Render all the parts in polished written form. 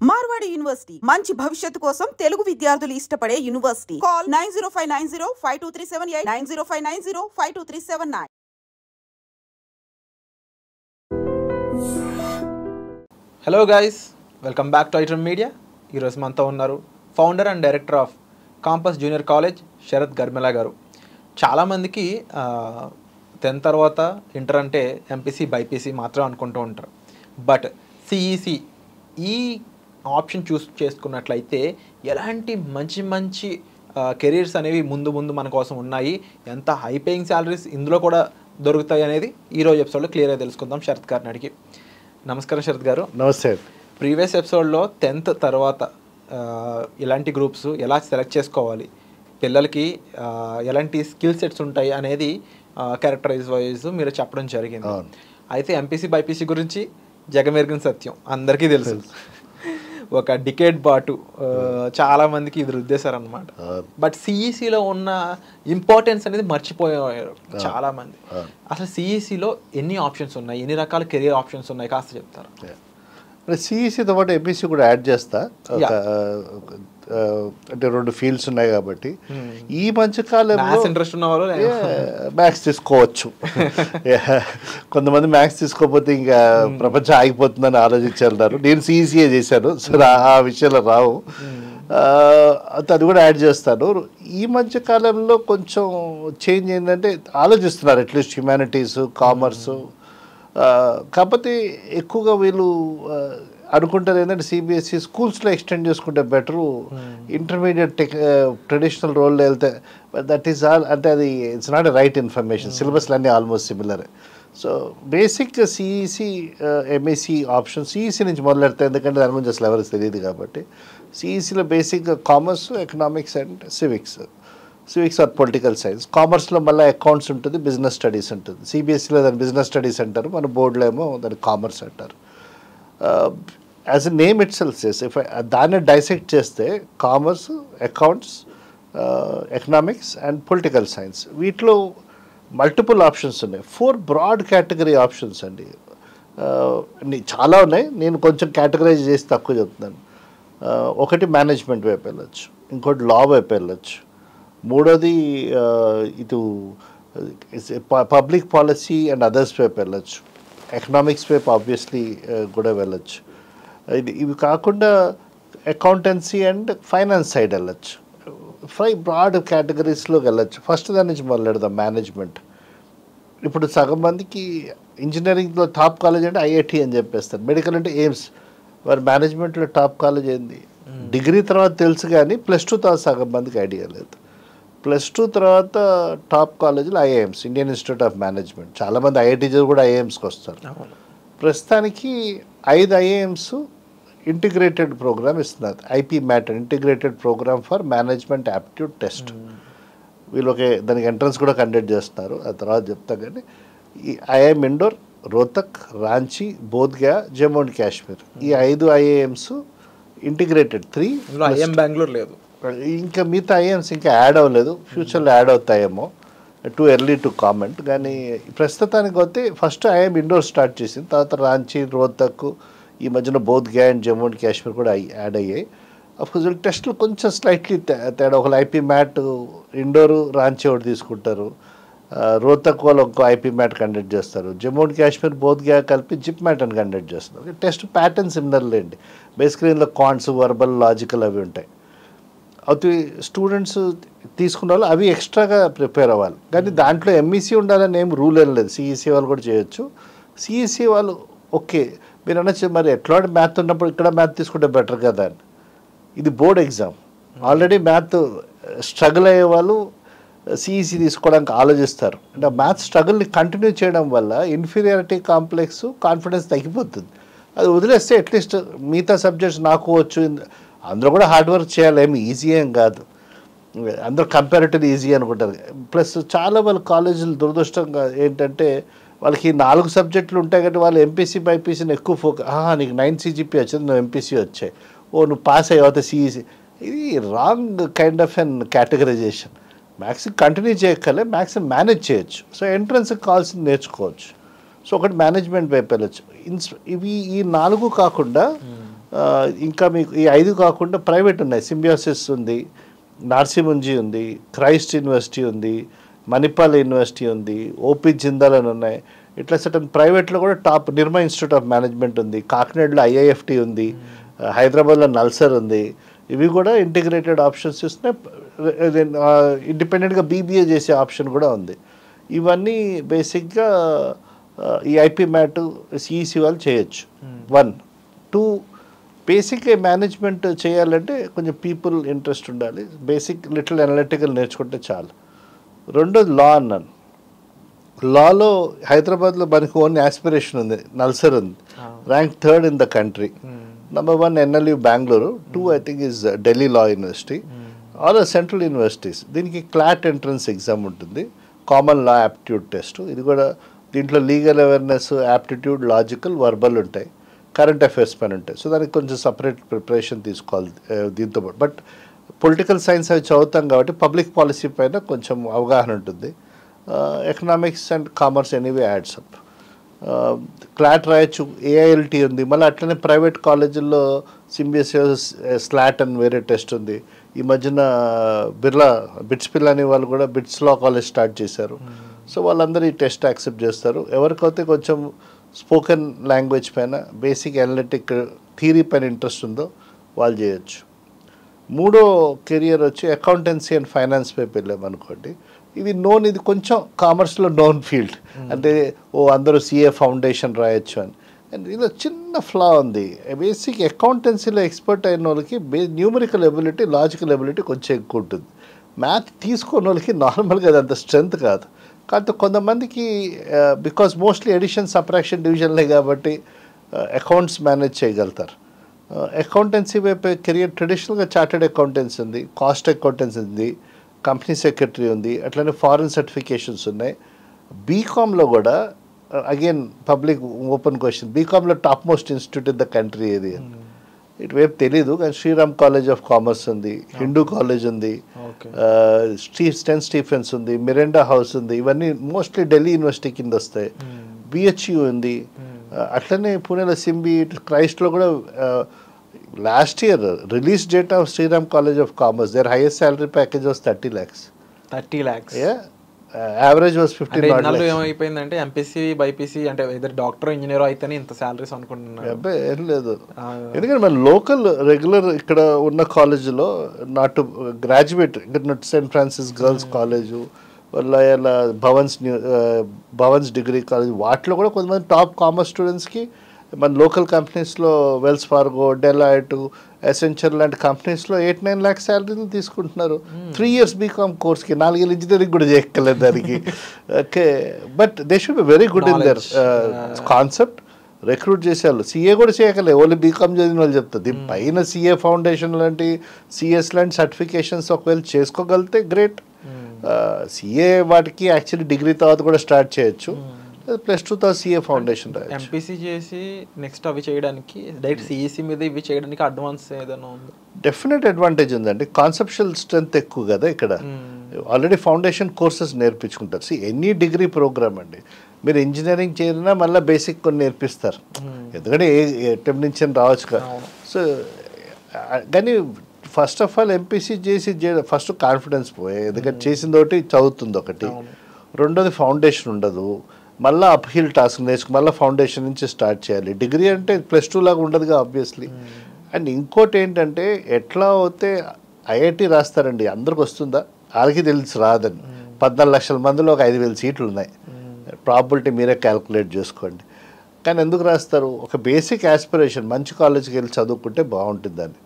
Marwadi university మంచి భవిష్యత్తు కోసం తెలుగు విద్యార్థులు ఇష్టపడే university. Call 9059052378 9059052379. Hello guys, welcome back to item media. ఈరోజు మనతో ఉన్నారు founder and director of campus junior college Sarath Garmela garu. చాలామందికి 10th తర్వాత ఇంటర్ అంటే ఎంపీసీ బైపీసీ మాత్రం అనుకుంటూ ఉంటారు. బట్ సిఈసి ఈ ఆప్షన్ చూస్ చేసుకున్నట్లయితే ఎలాంటి మంచి కెరీర్స్ అనేవి ముందు మన కోసం ఉన్నాయి, ఎంత హై పేయింగ్ శాలరీస్ ఇందులో కూడా దొరుకుతాయి అనేది ఈరోజు ఎపిసోడ్లో క్లియర్గా తెలుసుకుందాం శరత్ గారిని అడిగి. నమస్కారం శరత్ గారు. నమస్తే. ప్రీవియస్ ఎపిసోడ్లో 10th తర్వాత ఇలాంటి గ్రూప్స్ ఎలా సెలెక్ట్ చేసుకోవాలి, పిల్లలకి ఎలాంటి స్కిల్ సెట్స్ ఉంటాయి అనేది క్యారెక్టరైజ్ వైజ్ మీరు చెప్పడం జరిగింది. అయితే ఎంపీసీ బైపీసీ గురించి జగమెరిగిన సత్యం అందరికీ తెలుసు. ఒక డికేడ్ పాటు చాలా మందికి ఇది రుద్దేశారు అనమాట. బట్ సిఈసిలో ఉన్న ఇంపార్టెన్స్ అనేది మర్చిపోయారు చాలా మంది. అసలు సిఈసిలో ఎన్ని ఆప్షన్స్ ఉన్నాయి, ఎన్ని రకాల కెరియర్ ఆప్షన్స్ ఉన్నాయి కాస్త చెప్తారు? సిఈసితో పాటు ఎంపీసీ కూడా యాడ్ చేస్తా. అంటే 2 ఫీల్డ్స్ ఉన్నాయి కాబట్టి ఈ మధ్య కాలంలో ఇంట్రెస్ట్ ఉన్న వాళ్ళు మ్యాథ్స్ తీసుకోవచ్చు. కొంతమంది మ్యాథ్స్ తీసుకోకపోతే ఇంకా ప్రపంచం ఆగిపోతుందని ఆలోచించారు. నేను సిఈసీఏ చేశాను, సో ఆ విషయాలు రావు. అది కూడా యాడ్ చేస్తాను. ఈ మధ్య కాలంలో కొంచెం చేంజ్ ఏంటంటే ఆలోచిస్తున్నారు అట్లీస్ట్ హ్యుమానిటీస్, కామర్స్. కాకపోతే ఎక్కువగా వీళ్ళు అనుకుంటారు ఏంటంటే సిబిఎస్ఈ స్కూల్స్లో ఎక్స్టెండ్ చేసుకుంటే బెటరు, ఇంటర్మీడియట్ ట్రెడిషనల్ రోల్లో వెళ్తే దట్ ఈస్ ఆల్. అంటే అది it's not a right information. సిలబస్లు అన్నీ almost similar. So basic CEC MSC option CEC నుంచి మొదలెడతాయి, ఎందుకంటే దాని గురించి అసలు ఎవరికి తెలియదు కాబట్టి. సిఈసిలో basic commerce, economics and civics or political science. కామర్స్లో మళ్ళీ అకౌంట్స్ ఉంటుంది, బిజినెస్ స్టడీస్ ఉంటుంది. సిబిఎస్ఈలో దాన్ని బిజినెస్ స్టడీస్ అంటారు, మన బోర్డులో ఏమో దాన్ని కామర్స్ అంటారు. As a name it self says, దాన్ని డైసెక్ట్ చేస్తే commerce, accounts, economics and political science, వీటిలో మల్టిపుల్ ఆప్షన్స్ ఉన్నాయి. 4 బ్రాడ్ కేటగిరీ ఆప్షన్స్ అండి. చాలా ఉన్నాయి, నేను కొంచెం కేటగరైజ్ చేసి తక్కువ చెప్తున్నాను. ఒకటి మేనేజ్మెంట్ వైపు వెళ్ళొచ్చు, ఇంకోటి లా వైపు వెళ్ళొచ్చు, మూడోది ఇటు పబ్లిక్ పాలసీ అండ్ అదర్స్ వైపు వెళ్ళొచ్చు, ఎకనామిక్స్ వైపు ఆబ్వియస్లీ కూడా వెళ్ళొచ్చు. ఇవి కాకుండా అకౌంటెన్సీ అండ్ ఫైనాన్స్ సైడ్ వెళ్ళొచ్చు. 5 బ్రాడ్ కేటగిరీస్లోకి వెళ్ళొచ్చు. ఫస్ట్ దాని నుంచి మొదలెడదాం, మేనేజ్మెంట్. ఇప్పుడు సగం మందికి ఇంజనీరింగ్లో టాప్ కాలేజ్ అంటే ఐఐటి అని చెప్పేస్తారు, మెడికల్ అంటే ఎయిమ్స్. వారి మేనేజ్మెంట్లో టాప్ కాలేజ్ ఏంది డిగ్రీ తర్వాత తెలుసు, కానీ +2 తర్వాత సగం మందికి ఐడియా లేదు. +2 తర్వాత టాప్ కాలేజీలు IIMs, Indian Institute of Management. చాలామంది ఐఐటీస్ కూడా ఐఐఎమ్స్కి వస్తారు. ప్రస్తుతానికి 5 ఐఐఎమ్స్ ఇంటిగ్రేటెడ్ ప్రోగ్రామ్ ఇస్తున్నారు. IPMAT, integrated programme for management aptitude test. వీళ్ళకి దానికి ఎంట్రన్స్ కూడా కండక్ట్ చేస్తున్నారు, ఆ తర్వాత చెప్తా. కానీ ఈ ఐఐఎం ఇండోర్, రోహ్తక్, రాంచీ, బోధ్గయా, జమ్మూ అండ్ కాశ్మీర్, ఈ 5 ఐఐఎమ్స్ ఇంటిగ్రేటెడ్. 3 ఐఎం బెంగళూరు లేదు, ఇంకా మిగతా ఐఎమ్స్ ఇంకా యాడ్ అవ్వలేదు, ఫ్యూచర్లో యాడ్ అవుతాయేమో, టూ ఎర్లీ టు కామెంట్. కానీ ప్రస్తుతానికి వస్తే ఫస్ట్ ఐఎం ఇండోర్ స్టార్ట్ చేసింది, తర్వాత రాంచీ, రోహ్తక్, ఈ మధ్యన బోధ్గయా అండ్ జమ్మూ అండ్ కాశ్మీర్ కూడా యాడ్ అయ్యాయి. అఫ్కోర్స్ టెస్టులు కొంచెం స్లైట్లీ తేడా. ఒకళ్ళు ఐపీ మ్యాట్ ఇండోరు, రాంచీ ఒకటి తీసుకుంటారు, రోహ్తక్ వాళ్ళు ఒక ఐపీ మ్యాట్ కండక్ట్ చేస్తారు, జమ్మూ అండ్ కాశ్మీర్, బోధ్గయా కలిపి జిప్ మ్యాట్ అని కండక్ట్ చేస్తారు. టెస్ట్ ప్యాటర్న్ సిమిలర్ లేండి, బేసికలీ ఇందులో కాంట్స్, వర్బల్, లాజికల్ అవి ఉంటాయి. అవి స్టూడెంట్స్ తీసుకున్న వాళ్ళు అవి ఎక్స్ట్రాగా ప్రిపేర్ అవ్వాలి. కానీ దాంట్లో ఎంఈసీ ఉండాలని ఏం రూల్ ఏం లేదు, సిఈసీ వాళ్ళు కూడా చేయొచ్చు. సిఈసీ వాళ్ళు ఓకే, మీరు అనొచ్చు మరి ఎట్లాంటి మ్యాథ్ ఉన్నప్పుడు ఇక్కడ మ్యాథ్ తీసుకుంటే బెటర్ కదా అని. ఇది board exam, already math struggle అయ్యే వాళ్ళు సిఈసీ తీసుకోవడానికి ఆలోచిస్తారు. అంటే మ్యాథ్ స్ట్రగుల్ని కంటిన్యూ చేయడం వల్ల ఇన్ఫీరియారిటీ కాంప్లెక్స్, కాన్ఫిడెన్స్ తగ్గిపోతుంది. అది వదిలేస్తే అట్లీస్ట్ మిగతా సబ్జెక్ట్స్ నాకు వచ్చు, అందరూ కూడా హార్డ్ వర్క్ చేయాలి, ఏమి ఈజీ ఏం కాదు, అందరూ కంపారిటివ్లీ ఈజీ అనుకుంటారు. ప్లస్ చాలా వాళ్ళ కాలేజీలు దురదృష్టంగా ఏంటంటే వాళ్ళకి 4 సబ్జెక్టులు ఉంటాయి కాబట్టి వాళ్ళు ఎంపీసీ బైపీసీని ఎక్కువ నీకు 9 CGP వచ్చింది, నువ్వు ఎంపీసీ వచ్చాయి, నువ్వు పాస్ అయ్యావు సిఈసీ. ఇది wrong kind of uncategorization. Maths continue చేయక్కలే, మ్యాథ్స్ మేనేజ్ చేయొచ్చు. సో ఎంట్రన్స్కి కావాల్సింది నేర్చుకోవచ్చు. సో ఒకటి మేనేజ్మెంట్ వైపు వెళ్ళచ్చు. ఇవి ఈ 4 కాకుండా ఇంకా మీకు ఈ 5 కాకుండా ప్రైవేట్ ఉన్నాయి. సింబియోసిస్ ఉంది, నార్సింహుంజీ ఉంది, క్రైస్ట్ యూనివర్సిటీ ఉంది, మణిపాల్ యూనివర్సిటీ ఉంది, ఓపీ జిందాల్ అని ఉన్నాయి. ఇట్లా సర్టన్ ప్రైవేట్లో కూడా top Nirma institute of management ఉంది, కాకినాడలో ఐఐఎఫ్టీ ఉంది, హైదరాబాద్లో నల్సర్ ఉంది. ఇవి కూడా ఇంటిగ్రేటెడ్ ఆప్షన్స్ ఇస్తున్నాయి. ఇండిపెండెంట్గా బీబీఏ చేసే ఆప్షన్ కూడా ఉంది. ఇవన్నీ బేసిక్గా ఈ ఐపీ మ్యాట్ సిఈసి వాళ్ళు చేయొచ్చు. 1 2 బేసిక్గా మేనేజ్మెంట్ చేయాలంటే కొంచెం పీపుల్ ఇంట్రెస్ట్ ఉండాలి. బేసిక్ లిటిల్ అనలిటికల్ నేర్చుకుంటే చాలు. రెండోది లా అన్నాను. లాలో హైదరాబాద్లో మనకి ఓన్ ఆస్పిరేషన్ ఉంది, నల్సర్ ఉంది, rank 3rd in the country. Number 1 NLU Bangalore, 2 I think is Delhi Law University, all are central universities. దీనికి క్లాట్ ఎంట్రన్స్ ఎగ్జామ్ ఉంటుంది, కామన్ లా యాప్టిట్యూడ్ టెస్ట్. ఇది కూడా దీంట్లో legal awareness, aptitude, logical, verbal ఉంటాయి, current affairs పైన ఉంటాయి. So దానికి కొంచెం సపరేట్ ప్రిపరేషన్ తీసుకోవాలి దీంతో పాటు. బట్ పొలిటికల్ సైన్స్ అవి చదువుతాం కాబట్టి పబ్లిక్ పాలసీ పైన కొంచెం అవగాహన ఉంటుంది. Economics and commerce anyway adds up. Clot రాయొచ్చు, ఏఐఎల్టీ ఉంది. మళ్ళీ అట్లనే ప్రైవేట్ కాలేజీల్లో సింబియోసిస్, స్లాట్ అని వేరే టెస్ట్ ఉంది. ఈ మధ్యన బిట్స్ పిల్లని వాళ్ళు కూడా బిట్స్ లా కాలేజ్ స్టార్ట్ చేశారు. సో వాళ్ళందరూ ఈ టెస్ట్ యాక్సెప్ట్ చేస్తారు. ఎవరికైతే కొంచెం స్పోకెన్ లాంగ్వేజ్ పైన, బేసిక్ అనలిటిక్ థియరీ పైన ఇంట్రెస్ట్ ఉందో వాళ్ళు చేయొచ్చు. 3వ కెరియర్ వచ్చి అకౌంటెన్సీ అండ్ ఫైనాన్స్ వైపు వెళ్ళామనుకోండి. ఇది ఇది కొంచెం కామర్స్లో నోన్ ఫీల్డ్. అంటే అందరూ సిఏ ఫౌండేషన్ రాయొచ్చు అని. అండ్ ఇలా చిన్న ఫ్లా ఉంది. బేసిక్ అకౌంటెన్సీలో ఎక్స్పర్ట్ అయిన వాళ్ళకి న్యూమరికల్ ఎబిలిటీ, లాజికల్ ఎబిలిటీ కొంచెం ఎక్కువ ఉంటుంది. మ్యాథ్ తీసుకున్న వాళ్ళకి నార్మల్గా అది అంత స్ట్రెంత్ కాదు. కాబట్టి కొంతమందికి బికాస్ మోస్ట్లీ ఎడిషన్, సబ్ట్రాక్షన్, డివిజన్లే కాబట్టి అకౌంట్స్ మేనేజ్ చేయగలుగుతారు. అకౌంటెన్సీ వైపు కెరియర్ ట్రెడిషనల్గా చార్టెడ్ అకౌంటెన్సీ ఉంది, కాస్ట్ అకౌంటెన్సీ ఉంది, కంపెనీ సెక్రటరీ ఉంది, అట్లనే ఫారెన్ సర్టిఫికేషన్స్ ఉన్నాయి. బీకామ్లో కూడా అగైన్ పబ్లిక్ ఓపెన్ క్వశ్చన్, బీకామ్లో top most institute in the country ఏది? ఇటువైపు తెలీదు కానీ శ్రీరామ్ కాలేజ్ ఆఫ్ కామర్స్ ఉంది, హిందూ కాలేజ్ ఉంది, సెయింట్ స్టీఫెన్స్ ఉంది, మిరాండా హౌస్ ఉంది. ఇవన్నీ మోస్ట్లీ ఢిల్లీ యూనివర్సిటీ కింద వస్తాయి. బిహెచ్యు ఉంది, అట్లనే పూణేలో సింబి, క్రైస్ట్లో కూడా last year release date of Shriram college of commerce, there highest salary package was 30 lakhs. 30 lakhs. Average was 15 lakhs. ఏమైపోయిందంటే ఎంపీసీ, బైపీసీ అంటే ఇద్దరు డాక్టర్, ఇంజనీర్ అయితేనే ఇంత సాలరీస్ అనుకుంటున్నారు. అబ్బాయి ఏం లేదు. ఎందుకంటే మన లోకల్ రెగ్యులర్ ఇక్కడ ఉన్న కాలేజీలో నాట్ గ్రాడ్యుయేట్, ఇక్కడ సెయింట్ ఫ్రాన్సిస్ గర్ల్స్ కాలేజు, వాళ్ళ భవన్స్ డిగ్రీ కాలేజ్, వాటిలో కూడా కొంతమంది టాప్ కామర్స్ స్టూడెంట్స్కి మన లోకల్ కంపెనీస్లో వెల్స్ ఫార్గో, డెలాయిట్, ఎసెంచర్ లాంటి కంపెనీస్లో 8-9 lakhs శాలరీలు తీసుకుంటున్నారు. 3 years బీకామ్ కోర్స్కి 4 years ఇంజనీరింగ్ కూడా చేయక్కర్లేదు దానికి. Okay, but they should be very good in their concept. Recruit చేసేవాళ్ళు సిఏ కూడా చేయక్కర్లేదు, ఓన్లీ బీకామ్ చదివిన వాళ్ళు చెప్తారు. దీని పైన సిఏ ఫౌండేషన్ లాంటి, సిఎస్ లాంటి సర్టిఫికేషన్స్ ఒకవేళ చేసుకోగలిగితే గ్రేట్. సిఏ వాటికి యాక్చువల్లీ డిగ్రీ తర్వాత కూడా స్టార్ట్ చేయొచ్చు. +2 సిఏ ఫౌండేషన్ ఎంపీసీ చేసి నెక్స్ట్ అవి చేయడానికి డైరెక్ట్ సిఈసి మీద ఇవి చేయడానికి అడ్వాన్స్ ఏదైనా ఉంది? డెఫినెట్ అడ్వాంటేజ్ ఉందండి. కాన్సెప్షువల్ స్ట్రెంత్ ఎక్కువ కదా ఇక్కడ. ఆల్రెడీ ఫౌండేషన్ కోర్సెస్ నేర్పించుకుంటారు. ఎనీ డిగ్రీ ప్రోగ్రామ్ అండి, మీరు ఇంజనీరింగ్ చేరినా మళ్ళీ బేసిక్ కొన్ని నేర్పిస్తారు. ఎందుకంటే ఏ టైం నుంచి రావచ్చు కదా. సో కానీ ఫస్ట్ ఆఫ్ ఆల్ ఎంపీసీ చేసి ఫస్ట్ కాన్ఫిడెన్స్ పోయే, ఎందుకంటే చేసింది ఒకటి, చదువుతుంది ఒకటి, రెండోది ఫౌండేషన్ ఉండదు. మళ్ళీ అప్హిల్ టాస్క్ నేర్చుకు మళ్ళీ ఫౌండేషన్ నుంచి స్టార్ట్ చేయాలి. డిగ్రీ అంటే +2 లాగా ఉండదుగా ఆబ్వియస్లీ. అండ్ ఇంకోటి ఏంటంటే ఎట్లా అయితే ఐఐటి రాస్తారండి, అందరికి వస్తుందా? వాళ్ళకి తెలిసి రాదని. 14 లక్షల మందిలో ఒక 5,000 సీట్లు ఉన్నాయి. ప్రాబిలిటీ మీరే క్యాల్కులేట్ చేసుకోండి. కానీ ఎందుకు రాస్తారు? ఒక బేసిక్ ఆస్పిరేషన్, మంచి కాలేజ్కి వెళ్ళి చదువుకుంటే బాగుంటుందని.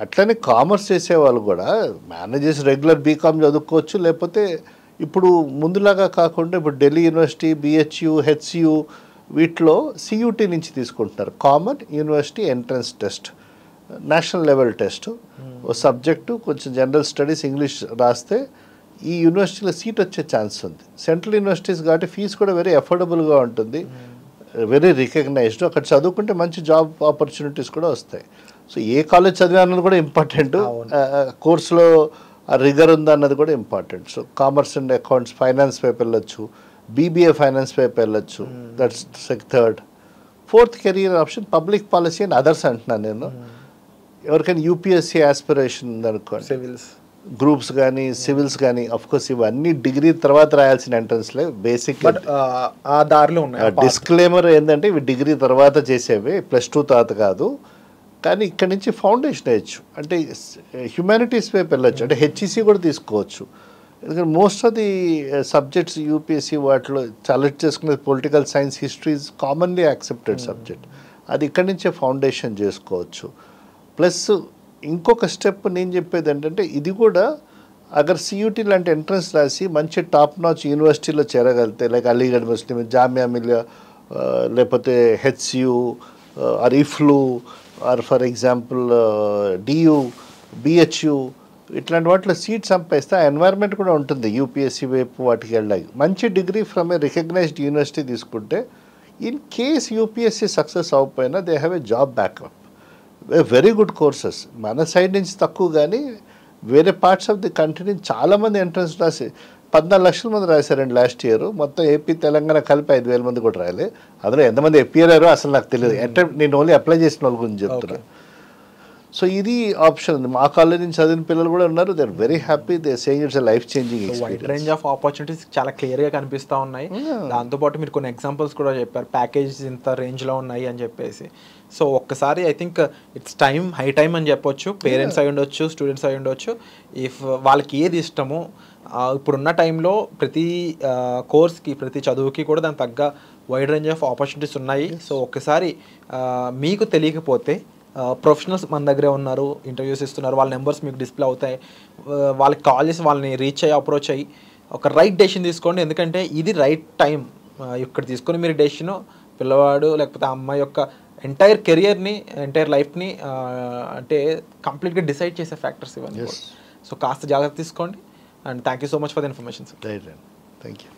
అట్లనే కామర్స్ చేసేవాళ్ళు కూడా మేనేజ్ చేసి రెగ్యులర్ బీకామ్ చదువుకోవచ్చు. లేకపోతే ఇప్పుడు ముందులాగా కాకుండా ఇప్పుడు ఢిల్లీ యూనివర్సిటీ, బిహెచ్యు, హెచ్సియు వీటిలో సియూటీ నుంచి తీసుకుంటున్నారు. Common university entrance test, national level test, ఓ సబ్జెక్టు కొంచెం జనరల్ స్టడీస్ ఇంగ్లీష్ రాస్తే ఈ యూనివర్సిటీలో సీట్ వచ్చే ఛాన్స్ ఉంది. సెంట్రల్ యూనివర్సిటీస్ కాబట్టి ఫీజు కూడా వెరీ అఫోర్డబుల్గా ఉంటుంది, వెరీ రికగ్నైజ్డ్. అక్కడ చదువుకుంటే మంచి జాబ్ ఆపర్చునిటీస్ కూడా వస్తాయి. సో ఏ కాలేజ్ చదివానది కూడా ఇంపార్టెంట్, కోర్సులో ఆ రిగర్ ఉందా అన్నది కూడా important. So commerce and accounts, finance వైపు వెళ్ళొచ్చు, బీబీఏ ఫైనాన్స్ వైపు వెళ్ళొచ్చు. That's 3rd. Fourth career option public policy and others అంటున్నాను నేను. ఎవరికైనా యూపీఎస్సీ ఆస్పిరేషన్ ఉందనుకోండి, సివిల్స్ గ్రూప్స్ కానీ సివిల్స్ కానీ, కోర్స్ ఇవన్నీ డిగ్రీ తర్వాత రాయాల్సిన ఎంట్రన్స్లే. బేసిక్ బట్ ఆ దారిలో ఉన్నాయి. డిస్క్లైమర్ ఏంటంటే ఇవి డిగ్రీ తర్వాత చేసేవి, +2 తర్వాత కాదు. కానీ ఇక్కడ నుంచి ఫౌండేషన్ వేయచ్చు, అంటే హ్యుమానిటీస్ వైపు వెళ్ళొచ్చు, అంటే హెచ్ఈసీ కూడా తీసుకోవచ్చు. ఎందుకంటే most of the subjects UPSC వాటిలో సెలెక్ట్ చేసుకునే political science, history is commonly accepted subject. అది ఇక్కడి నుంచే ఫౌండేషన్ చేసుకోవచ్చు. ప్లస్ ఇంకొక స్టెప్ నేను చెప్పేది ఏంటంటే, ఇది కూడా అగర్ సియూటీ లాంటి ఎంట్రన్స్ రాసి మంచి టాప్ నాచ్ యూనివర్సిటీలో చేరగలితే, లైక్ అలీగఢ్ ముస్లిం, జామియా మిలియా, లేకపోతే HCU or EFLU or for example DU, BHU, ఇట్లాంటి వాటిలో సీట్ సంపాదిస్తే ఆ ఎన్వైర్న్మెంట్ కూడా ఉంటుంది యూపీఎస్సీ వైపు వాటికి వెళ్ళాలి. మంచి degree from a recognised university తీసుకుంటే ఇన్ కేస్ యూపీఎస్సీ సక్సెస్ అవ్వకపోయినా they have a job backup. Very good courses. మన సైడ్ నుంచి తక్కువ, కానీ వేరే పార్ట్స్ ఆఫ్ ది కంట్రీ నుంచి చాలామంది ఎంట్రన్స్ రాసి 14 లక్షల మంది రాశారండి లాస్ట్ ఇయర్. మొత్తం ఏపీ తెలంగాణ కలిపి 5,000 మంది కూడా రాయలే. అందులో ఎంతమంది అయ్యారో అసలు నాకు తెలియదు. నేను ఓన్లీ అప్లై చేసిన వాళ్ళ గురించి చెప్తున్నాను. సో ఇది ఆప్షన్ ఉంది. మా కాలేజ్ నుంచి చదివిన పిల్లలు కూడా ఉన్నారు. They are very happy. They saying it's life changing wide range of opportunities చాలా క్లియర్గా కనిపిస్తూ ఉన్నాయి. దాంతోపాటు మీరు కొన్ని ఎగ్జాంపుల్స్ కూడా చెప్పారు, ప్యాకేజ్ ఇంత రేంజ్లో ఉన్నాయి అని చెప్పేసి. సో ఒక్కసారి I think it's time, high time అని చెప్పొచ్చు. పేరెంట్స్ అయి ఉండొచ్చు, స్టూడెంట్స్ అయి ఉండొచ్చు. ఇఫ్ వాళ్ళకి ఏది ఇష్టమో ఇప్పుడున్న టైంలో ప్రతి కోర్స్కి, ప్రతి చదువుకి కూడా దానికి తగ్గ వైడ్ రేంజ్ ఆఫ్ ఆపర్చునిటీస్ ఉన్నాయి. సో ఒక్కసారి మీకు తెలియకపోతే ప్రొఫెషనల్స్ మన దగ్గరే ఉన్నారు, ఇంటర్వ్యూస్ ఇస్తున్నారు, వాళ్ళ నెంబర్స్ మీకు డిస్ప్లే అవుతాయి. వాళ్ళకి కాల్ చేసి వాళ్ళని రీచ్ అయ్యి అప్రోచ్ అయ్యి ఒక రైట్ డెసిషన్ తీసుకోండి. ఎందుకంటే ఇది రైట్ టైం. ఇక్కడ తీసుకొని మీరు డెసిషన్ పిల్లవాడు లేకపోతే అమ్మాయి యొక్క ఎంటైర్ కెరియర్ని, ఎంటైర్ లైఫ్ని అంటే కంప్లీట్గా డిసైడ్ చేసే ఫ్యాక్టర్స్ ఇవన్నీ. సో కాస్త జాగ్రత్త తీసుకోండి. And thank you so much for the information sir. Thank you.